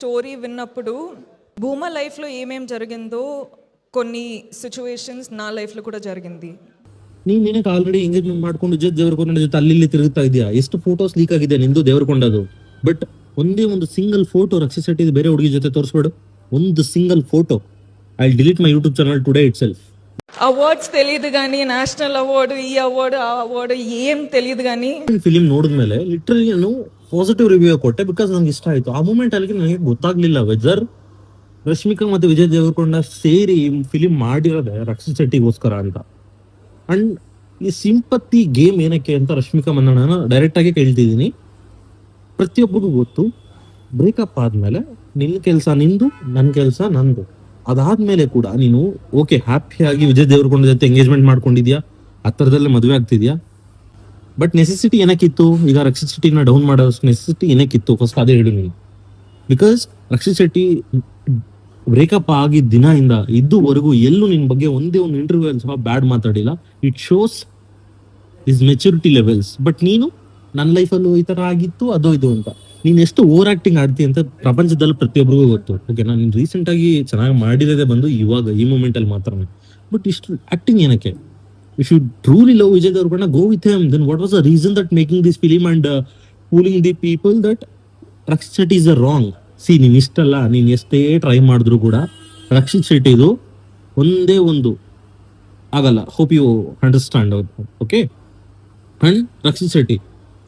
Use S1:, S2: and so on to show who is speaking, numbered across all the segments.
S1: Story విన్నప్పుడు భూమా లైఫ్లో ఏమేం జరిగిందో కొన్ని ಸಿಚುವೇಶನ್ಸ್ ನಾ ಲೈಫ್లో ಕೂಡ జరిగింది.
S2: ನೀನ್ ನಿನಗೆ ಆಲ್ರೆಡಿ ಎಂಗೇಜ್ಮೆಂಟ್ ಮಾಡ್ಕೊಂಡು ದೇವರಕೊಂಡ ಜೊತೆ ಅಲ್ಲಿ ತಿರುಗ್ತಾ ಇದೆಯಾ? ಎಷ್ಟು ಫೋಟೋಸ್ ಲೀಕ್ ಆಗಿದೆ ನಿಂದು ದೇವರಕೊಂಡದು. ಬಟ್ ಒಂದೇ ಒಂದು ಸಿಂಗಲ್ ಫೋಟೋ ರಕ್ಷಿತ್ ಶೆಟ್ಟಿ ಬೇರೆ ಹುಡುಗಿ ಜೊತೆ ತೋರಿಸ್ಬೇಡು. ಒಂದು single photo. I delete my YouTube channel today it self.
S1: Awards తెలియదు కానీ ನ್ಯಾಷನಲ್ ಅವಾರ್ಡ್ ಈ ಅವಾರ್ಡ್ ಆ ಅವಾರ್ಡ್ ಏನ್ తెలియదు కానీ
S2: ಫಿಲಿಂ ನೋಡಿದ್ಮೇಲೆ ಲಿಟರಲಿ ನಾನು ಪಾಸಿಟಿವ್ ರಿವ್ಯೂ ಕೊಟ್ಟೆ ಬಿಕಾಸ್ ನಂಗೆ ಇಷ್ಟ ಆಯ್ತು. ಆ ಮೂಮೆಂಟ್ ಅಲ್ಲಿ ನನಗೆ ಗೊತ್ತಾಗ್ಲಿಲ್ಲ ವೆದರ್ ರಶ್ಮಿಕಾ ಮತ್ತೆ ವಿಜಯ್ ದೇವರಕೊಂಡ ಸೇರಿ ಫಿಲಿಂ ಮಾಡಿರೋದೆ ರಕ್ಷಿತ್ ಶೆಟ್ಟಿಗೋಸ್ಕರ ಅಂತ. ಅಂಡ್ ಈ ಸಿಂಪತಿ ಗೇಮ್ ಏನಕ್ಕೆ ಅಂತ ರಶ್ಮಿಕಾ ಮಂದಣ್ಣ ಡೈರೆಕ್ಟ್ ಆಗಿ ಕೇಳ್ತಿದ್ದೀನಿ. ಪ್ರತಿಯೊಬ್ಬರಿಗೂ ಗೊತ್ತು, ಬ್ರೇಕಪ್ ಆದ್ಮೇಲೆ ನಿನ್ನ ಕೆಲಸ ನಿಂದು, ನನ್ನ ಕೆಲಸ ನಂದು. ಅದಾದ್ಮೇಲೆ ಕೂಡ ನೀನು ಓಕೆ ಹ್ಯಾಪಿಯಾಗಿ ವಿಜಯ್ ದೇವರಕೊಂಡ ಜೊತೆ ಎಂಗೇಜ್ಮೆಂಟ್ ಮಾಡ್ಕೊಂಡಿದ್ಯಾ, ಹತ್ತಿರದಲ್ಲೇ ಮದುವೆ ಆಗ್ತಿದ್ಯಾ. ಬಟ್ ನೆಸೆಸಿಟಿ ಏನಕ್ಕಿತ್ತು? ಈಗ ರಕ್ಷಿತ್ ಶೆಟ್ಟಿನ ಡೌನ್ ಮಾಡೋ ನೆಸೆಸಿಟಿ ಏನಕ್ಕಿತ್ತು? ಫಸ್ಟ್ ಅದೇ ಹೇಳಿ ನೀನು. ಬಿಕಾಸ್ ರಕ್ಷಿತ್ ಶೆಟ್ಟಿ ಬ್ರೇಕಪ್ ಆಗಿದ್ದ ದಿನದಿಂದ ಇದುವರೆಗೂ ಎಲ್ಲೂ ನಿನ್ ಬಗ್ಗೆ ಒಂದೇ ಒಂದು ಇಂಟರ್ವ್ಯೂ ಅಲ್ಲಿ ಸಹ ಬ್ಯಾಡ್ ಮಾತಾಡಿಲ್ಲ. It shows is maturity levels. But ನೀನು ನನ್ನ ಲೈಫಲ್ಲೂ ಈ ತರ ಆಗಿತ್ತು ಅದು ಇದು ಅಂತ ನೀನ್ ಎಷ್ಟು ಓವರ್ ಆಕ್ಟಿಂಗ್ ಆಡ್ತಿ ಅಂತ ಪ್ರಪಂಚದಲ್ಲಿ ಪ್ರತಿಯೊಬ್ಬರಿಗೂ ಗೊತ್ತು. ಓಕೆ, ನಾನು ರೀಸೆಂಟ್ ಆಗಿ ಚೆನ್ನಾಗಿ ಮಾಡಿರೋದೇ ಬಂದು ಇವಾಗ ಈ ಮೂಮೆಂಟ್ ಅಲ್ಲಿ ಮಾತ್ರ. ಬಟ್ ಇಷ್ಟು ಆಕ್ಟಿಂಗ್ ಏನಕ್ಕೆ? If you truly love Vijay Deverakonda, go with him. Then what was the reason that making this film and fooling the people that Rakshit Shetty is a wrong? See, ನೀನ್ ಇಷ್ಟಲ್ಲ, ನೀನ್ ಎಷ್ಟೇ ಟ್ರೈ ಮಾಡಿದ್ರು ಕೂಡ ರಕ್ಷಿತ್ ಶೆಟ್ಟಿದು ಒಂದೇ ಒಂದು ಆಗಲ್ಲ. Hope you understand. Okay, and Rakshit Shetty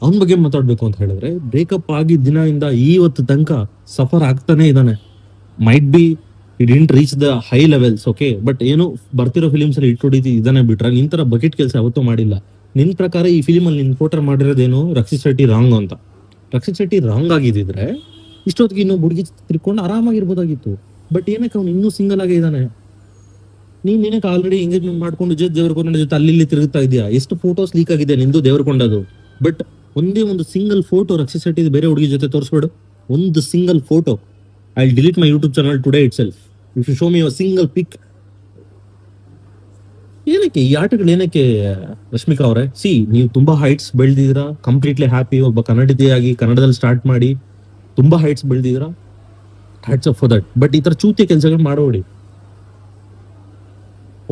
S2: ಅವನ ಬಗ್ಗೆ ಮಾತಾಡ್ಬೇಕು ಅಂತ ಹೇಳಿದ್ರೆ, ಬ್ರೇಕಪ್ ಆಗಿದ್ದ ದಿನದಿಂದ ಇವತ್ತು ತನಕ ಸಫರ್ ಆಗ್ತಾನೆ ಇದ್ದಾನೆ. Might be it didn't reach the high levels. Okay, but ಏನು ಬರ್ತಿರೋ ಫಿಲಿಮ್ಸ್ ಅಲ್ಲಿ ಇಟ್ಟು ಇದಾನೆ ಬಿಟ್ರೆ ನಿನ್ ತರ ಬಕೆಟ್ ಕೆಲಸ ಯಾವತ್ತೂ ಮಾಡಿಲ್ಲ. ನಿನ್ ಪ್ರಕಾರ ಈ ಫಿಲಿಮ್ ಅಲ್ಲಿ ನಿನ್ ಕೋಟರ್ ಮಾಡಿರೋದೇನು? ರಕ್ಷಿತ್ ಶೆಟ್ಟಿ ರಾಂಗ್ ಅಂತ. ರಕ್ಷಿತ್ ಶೆಟ್ಟಿ ರಾಂಗ್ ಆಗಿದ್ರೆ ಇಷ್ಟೊತ್ತಿಗೆ ಇನ್ನೊಬ್ಬ ಹುಡುಗಿ ತಿರ್ಕೊಂಡು ಆರಾಮಾಗಿರ್ಬೋದಾಗಿತ್ತು. ಬಟ್ ಏನಕ್ಕೆ ಅವ್ನು ಇನ್ನೂ ಸಿಂಗಲ್ ಆಗೇ ಇದ್ದಾನೆ? ನೀನ್ ನಿನಗೆ ಆಲ್ರೆಡಿ ಎಂಗೇಜ್ಮೆಂಟ್ ಮಾಡ್ಕೊಂಡು ವಿಜಯ್ ದೇವರಕೊಂಡ ಜೊತೆ ಅಲ್ಲಿ ತಿರುಗ್ತಾ ಇದೆಯಾ? ಎಷ್ಟು ಫೋಟೋಸ್ ಲೀಕ್ ಆಗಿದೆ ನಿಂದು ದೇವರಕೊಂಡದು. ಬಟ್ ಒಂದೇ ಒಂದು ಸಿಂಗಲ್ ಫೋಟೋ ರಕ್ಷಿತ್ ಶೆಟ್ಟಿ ಬೇರೆ ಹುಡುಗಿ ಜೊತೆ ತೋರಿಸ್ಬೇಡು. ಒಂದು single photo. I delete my YouTube channel today itself if you show me a single pic. ಏನಕ್ಕೆ ಈ ಆಟಗಳು ಏನಕ್ಕೆ ರಶ್ಮಿಕಾ ಅವರೇ? ಸಿ, ನೀವು ತುಂಬಾ ಹೈಟ್ಸ್ ಬೆಳೆದಿದ್ದೀರಾ, ಕಂಪ್ಲೀಟ್ಲಿ ಹ್ಯಾಪಿ. ಒಬ್ಬ ಕನ್ನಡಿತೆಯಾಗಿ ಕನ್ನಡದಲ್ಲಿ ಸ್ಟಾರ್ಟ್ ಮಾಡಿ ತುಂಬಾ ಹೈಟ್ಸ್ ಬೆಳೆದಿದ್ದೀರಾ, hats off for that. But ಈ ತರ ಚೂತಿ ಕೆಲಸಗಳು ಮಾಡೋಡಿ.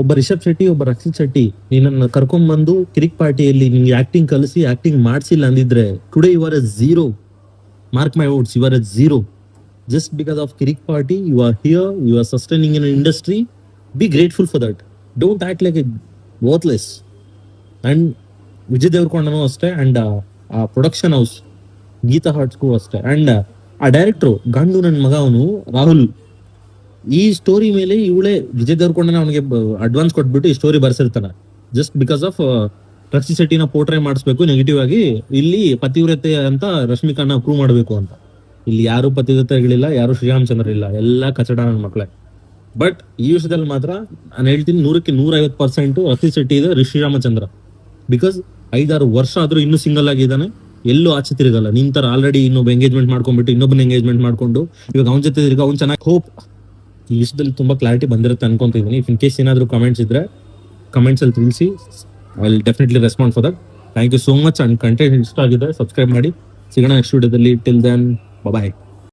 S2: ಒಬ್ಬ ರಿಷಬ್ ಶೆಟ್ಟಿ, ಒಬ್ಬ ರಕ್ಷಿತ್ ಶೆಟ್ಟಿ ನಿನ್ನ ಕರ್ಕೊಂಡ್ ಬಂದು ಕಿರಿಕ್ ಪಾರ್ಟಿಯಲ್ಲಿ ನಿಮ್ಗೆ ಆಕ್ಟಿಂಗ್ ಕಲಿಸಿ ಆಕ್ಟಿಂಗ್ ಮಾಡಿಸಿಲ್ಲ ಅಂದಿದ್ರೆ today you are a zero. Mark my words, you are a zero. Just because of Kirik Party you are here, you are sustaining in industry. Be grateful for that. Don't act like a worthless. And Vijay ದೇವರಕೊಂಡನೂ ಅಷ್ಟೇ, and ಆ production house Geetha ಹಾರ್ಟ್ಸ್ಗೂ ಅಷ್ಟೇ, and ಆ ಡೈರೆಕ್ಟ್ರು ಗಂಡು ನನ್ನ ಮಗ ಅವನು ರಾಹುಲ್. ಈ ಸ್ಟೋರಿ ಮೇಲೆ ಇವಳೇ ವಿಜಯ್ ದೇವರಕೊಂಡನ ಅವನಿಗೆ ಅಡ್ವಾನ್ಸ್ ಕೊಟ್ಬಿಟ್ಟು ಈ ಸ್ಟೋರಿ ಬರ್ಸಿರ್ತಾನೆ. ಜಸ್ಟ್ ಬಿಕಾಸ್ ಆಫ್ ರಕ್ಷಿತ್ ಶೆಟ್ಟಿನ ಪೋರ್ಟ್ರೇ ಮಾಡಿಸ್ಬೇಕು ನೆಗೆಟಿವ್ ಆಗಿ. ಇಲ್ಲಿ ಪತಿವ್ರತೆ ಅಂತ ರಶ್ಮಿಕಾನ ಪ್ರೂವ್ ಮಾಡಬೇಕು ಅಂತ. ಇಲ್ಲಿ ಯಾರು ಪತಿವ್ರತೆಗಳಿಲ್ಲ, ಯಾರು ಶ್ರೀರಾಮಚಂದ್ರ ಇಲ್ಲ, ಎಲ್ಲ ಕಚಡ ನನ್ನ ಮಕ್ಕಳೇ. ಬಟ್ ಈ ವಿಷಯದಲ್ಲಿ ಮಾತ್ರ ನಾನು ಹೇಳ್ತೀನಿ 100% ರಕ್ಷಿತ್ ಶೆಟ್ಟಿ ಇದೆ ಶ್ರೀರಾಮಚಂದ್ರ. ಬಿಕಾಸ್ 5-6 ವರ್ಷ ಆದ್ರೂ ಇನ್ನೂ ಸಿಂಗಲ್ ಆಗಿದ್ದಾನೆ, ಎಲ್ಲೂ ಆಚೆ ತಿರುಗಲ್ಲ. ನಿಂತರ ಆಲ್ರೆಡಿ ಇನ್ನೊಬ್ಬ ಎಂಗೇಜ್ಮೆಂಟ್ ಮಾಡ್ಕೊಂಡ್ಬಿಟ್ಟು ಇನ್ನೊಬ್ಬನ ಎಂಗೇಜ್ಮೆಂಟ್ ಮಾಡ್ಕೊಂಡು ಇವಾಗ ಅವನ ಜೊತೆ ತಿರ್ಗ ಅವ್ನು ಚೆನ್ನಾಗಿ. ಹೋಪ್ ಈ ವಿಷಯದಲ್ಲಿ ತುಂಬಾ ಕ್ಲಾರಿಟಿ ಬಂದಿರುತ್ತೆ ಅನ್ಕೊಂತಿದ್ದೀನಿ. ಇಫ್ ಇನ್ ಕೇಸ್ ಏನಾದರೂ ಕಮೆಂಟ್ಸ್ ಇದ್ರೆ ಕಮೆಂಟ್ಸ್ ಅಲ್ಲಿ ತಿಳಿಸಿ. I will definitely respond for that. Thank you so much. And content ಇಷ್ಟ ಆಗಿದೆ ಸಬ್ಸ್ಕ್ರೈಬ್ ಮಾಡಿ. ಸಿಗೋಣ ನೆಕ್ಸ್ಟ್ ವಿಡಿಯೋದಲ್ಲಿ. ಟಿಲ್ ದೆನ್ ಬಾಯ್.